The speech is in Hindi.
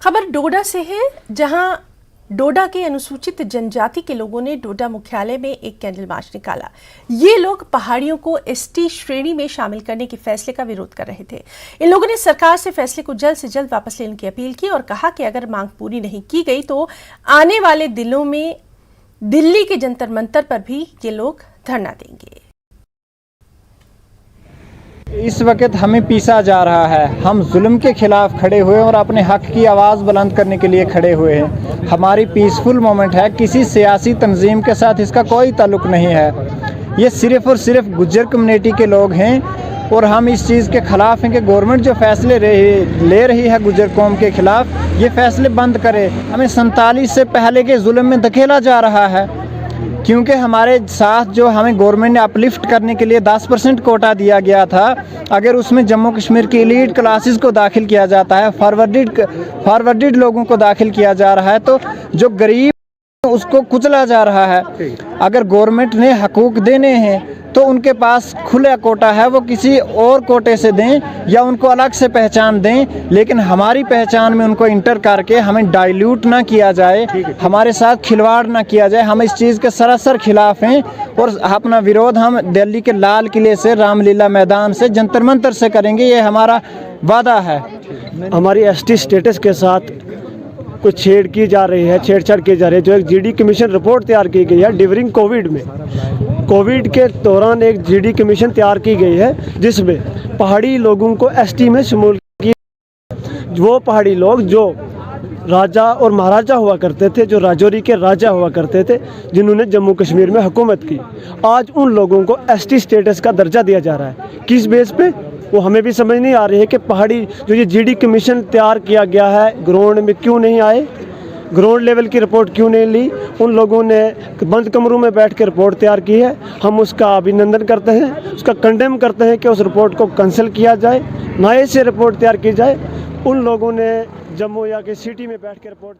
खबर डोडा से है, जहां डोडा के अनुसूचित जनजाति के लोगों ने डोडा मुख्यालय में एक कैंडल मार्च निकाला। ये लोग पहाड़ियों को एसटी श्रेणी में शामिल करने के फैसले का विरोध कर रहे थे। इन लोगों ने सरकार से फैसले को जल्द से जल्द वापस लेने की अपील की और कहा कि अगर मांग पूरी नहीं की गई तो आने वाले दिनों में दिल्ली के जंतर मंतर पर भी ये लोग धरना देंगे। इस वक्त हमें पीसा जा रहा है। हम जुल्म के खिलाफ खड़े हुए और अपने हक की आवाज़ बुलंद करने के लिए खड़े हुए हैं। हमारी पीसफुल मोमेंट है, किसी सियासी तंजीम के साथ इसका कोई ताल्लुक नहीं है। ये सिर्फ़ और सिर्फ गुज्जर कम्युनिटी के लोग हैं और हम इस चीज़ के ख़िलाफ़ हैं कि गवर्नमेंट जो फैसले ले रही है गुज्जर कौम के ख़िलाफ़, ये फैसले बंद करे। हमें 47 से पहले के जुल्म में धकेला जा रहा है, क्योंकि हमारे साथ जो हमें गवर्नमेंट ने अपलिफ्ट करने के लिए 10% कोटा दिया गया था, अगर उसमें जम्मू कश्मीर की एलीट क्लासेस को दाखिल किया जाता है, फॉरवर्डेड लोगों को दाखिल किया जा रहा है, तो जो गरीब उसको कुचला जा रहा है। अगर गवर्नमेंट ने हकूक़ देने हैं तो उनके पास खुला कोटा है, वो किसी और कोटे से दें या उनको अलग से पहचान दें, लेकिन हमारी पहचान में उनको इंटर करके हमें डाइल्यूट ना किया जाए, हमारे साथ खिलवाड़ ना किया जाए। हम इस चीज़ के सरासर खिलाफ हैं और अपना विरोध हम दिल्ली के लाल किले से, रामलीला मैदान से, जंतर मंतर से करेंगे। ये हमारा वादा है। हमारी एसटी स्टेटस के साथ कुछ छेड़छाड़ की जा रही है। जो एक जीडी कमीशन रिपोर्ट तैयार की गई है ड्यूरिंग कोविड के दौरान, एक जीडी कमीशन तैयार की गई है जिसमें पहाड़ी लोगों को एसटी में शामिल किया। वो पहाड़ी लोग जो राजा और महाराजा हुआ करते थे, जो राजौरी के राजा हुआ करते थे, जिन्होंने जम्मू कश्मीर में हुकूमत की, आज उन लोगों को एसटी स्टेटस का दर्जा दिया जा रहा है। किस बेस पे, वो हमें भी समझ नहीं आ रही है कि पहाड़ी जो ये जीडी कमीशन तैयार किया गया है ग्राउंड में क्यों नहीं आए, ग्राउंड लेवल की रिपोर्ट क्यों नहीं ली। उन लोगों ने बंद कमरों में बैठ के रिपोर्ट तैयार की है। हम उसका अभिनंदन करते हैं, उसका कंडेम करते हैं कि उस रिपोर्ट को कैंसिल किया जाए, नए से रिपोर्ट तैयार की जाए। उन लोगों ने जम्मू या कि सिटी में बैठ के रिपोर्ट